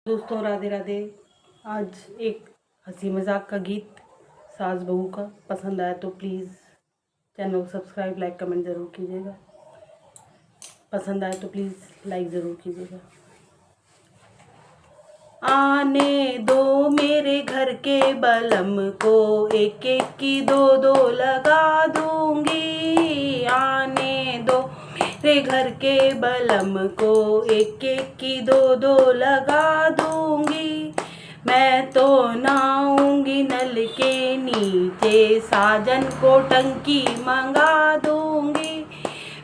दोस्तों राधे राधे। आज एक हंसी मजाक का गीत सास बहू का पसंद आया तो प्लीज़ चैनल को सब्सक्राइब लाइक कमेंट ज़रूर कीजिएगा। पसंद आया तो प्लीज़ लाइक ज़रूर कीजिएगा। आने दो मेरे घर के बलम को, एक एक की दो दो लगा दूंगी। आने दो मेरे घर के बलम को, एक एक की दो दो लगा दूंगी। मैं तो नहाऊंगी नल के नीचे, साजन को टंकी मंगा दूंगी।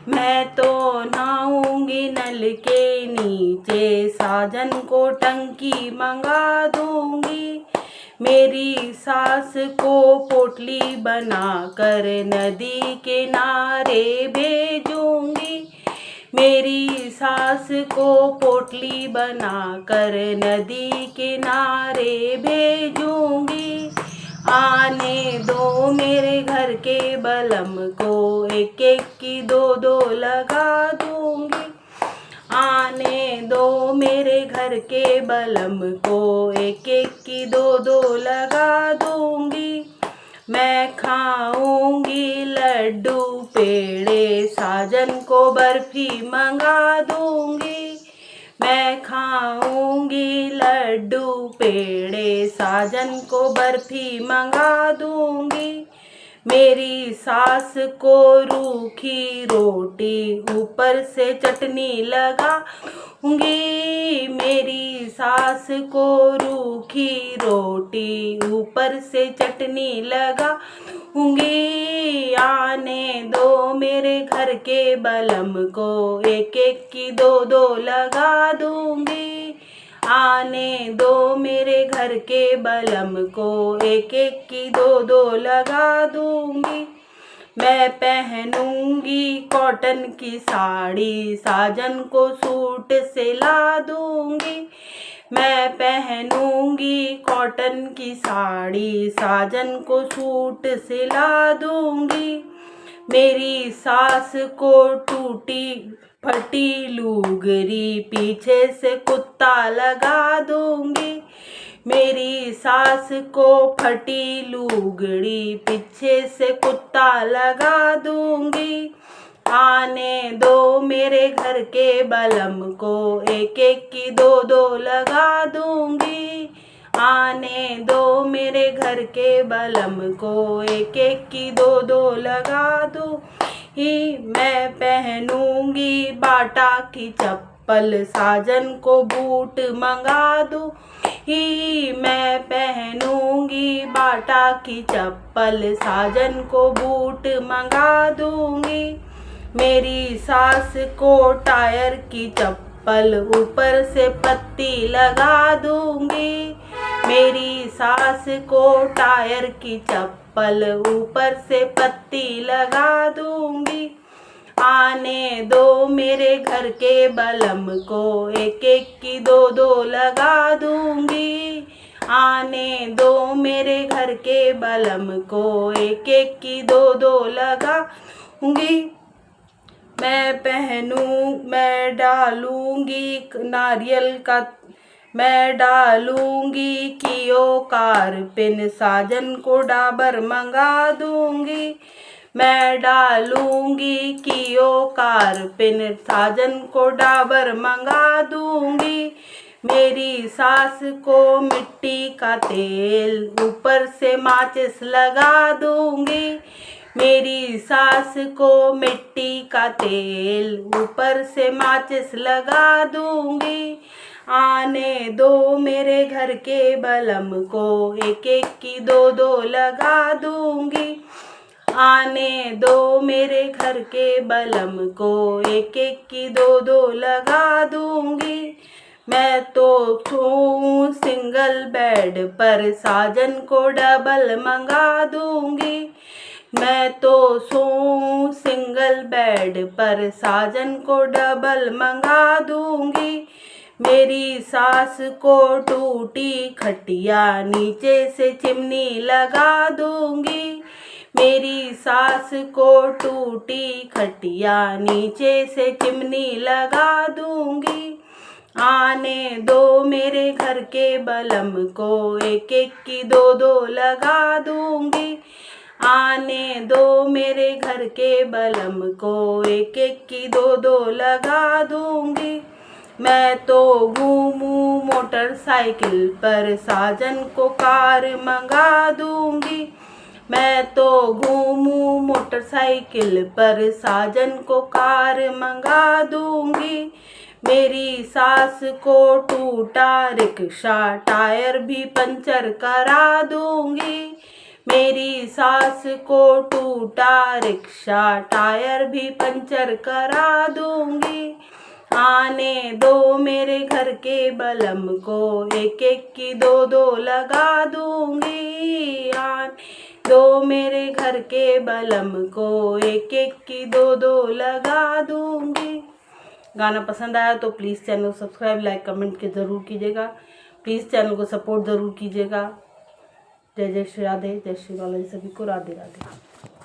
मैं तो नहाऊंगी नल के नीचे, साजन को टंकी मंगा दूंगी। मेरी सास को पोटली बनाकर नदी किनारे भेजूंगी। मेरी सास को पोटली बनाकर नदी किनारे भेजूंगी। आने दो मेरे घर के बलम को, एक एक की दो दो लगा दूंगी। आने दो मेरे घर के बलम को, एक एक की दो दो लगा दूंगी। मैं खाऊंगी लड्डू पेड़े, साजन को बर्फी मंगा दूंगी। मैं खाऊंगी लड्डू पेड़े, साजन को बर्फी मंगा दूंगी। मेरी सास को रूखी रोटी, ऊपर से चटनी लगाऊंगी। मेरी सास को रूखी रोटी, ऊपर से चटनी लगाऊंगी। आने दो मेरे घर के बलम को, एक एक की दो दो लगा दूंगी। आने दो मेरे घर के बलम को, एक एक की दो दो लगा दूंगी। मैं पहनूंगी कॉटन की साड़ी, साजन को सूट सिला दूंगी। मैं पहनूंगी कॉटन की साड़ी, साजन को सूट सिला दूंगी। मेरी सास को टूटी फटी लुगरी, पीछे से कुत्ता लगा दूंगी। मेरी सास को फटी लुगड़ी, पीछे से कुत्ता लगा दूंगी। आने दो मेरे घर के बलम को, एक एक की दो दो लगा दूंगी। आने दो मेरे घर के बलम को, एक एक की दो दो लगा दूंगी। मैं पहनूंगी बाटा की चप्पल, साजन को बूट मंगा दूंगी। मैं पहनूंगी बाटा की चप्पल, साजन को बूट मंगा दूंगी। मेरी सास को टायर की चप्पल, ऊपर से पत्ती लगा दूंगी। मेरी सास को टायर की चप्पल, ऊपर से पत्ती लगा दूंगी। आने दो मेरे घर के बलम को, एक एक की दो दो लगा दूंगी। आने दो मेरे घर के बलम को, एक एक की दो दो लगा दूंगी। मैं डालूंगी नारियल का, मैं डालूंगी कियो कारपिन, साजन को डाबर मंगा दूंगी। मैं डालूंगी कियो कारपिन, साजन को डाबर मंगा दूंगी। मेरी सास को मिट्टी का तेल, ऊपर से माचिस लगा दूंगी। मेरी सास को मिट्टी का तेल, ऊपर से माचिस लगा दूंगी। आने दो मेरे घर के बलम को, एक एक की दो दो लगा दूंगी। आने दो मेरे घर के बलम को, एक एक की दो दो लगा दूंगी। मैं तो सोऊं सिंगल बेड पर, साजन को डबल मंगा दूंगी। मैं तो सोऊं सिंगल बेड पर, साजन को डबल मंगा दूंगी। मेरी सास को टूटी खटिया, नीचे से चिमनी लगा दूंगी। मेरी सास को टूटी खटिया, नीचे से चिमनी लगा दूंगी। आने दो मेरे घर के बलम को, एक एक की दो दो लगा दूंगी। आने दो मेरे घर के बलम को, एक एक की दो दो लगा दूंगी। मैं तो घूमूं मोटरसाइकिल पर, साजन को कार मंगा दूंगी। मैं तो घूमूं मोटरसाइकिल पर, साजन को कार मंगा दूंगी। मेरी सास को टूटा रिक्शा, टायर भी पंचर करा दूंगी। मेरी सास को टूटा रिक्शा, टायर भी पंचर करा दूंगी। आने दो मेरे घर के बलम को, एक एक की दो दो लगा दूंगी। आने दो मेरे घर के बलम को, एक एक की दो दो लगा दूंगी। गाना पसंद आया तो प्लीज़ चैनल को सब्सक्राइब, लाइक, कमेंट के ज़रूर कीजिएगा। प्लीज़ चैनल को सपोर्ट ज़रूर कीजिएगा। जय जय श्री राधे, जय श्री बालाजी, सभी को राधे राधे।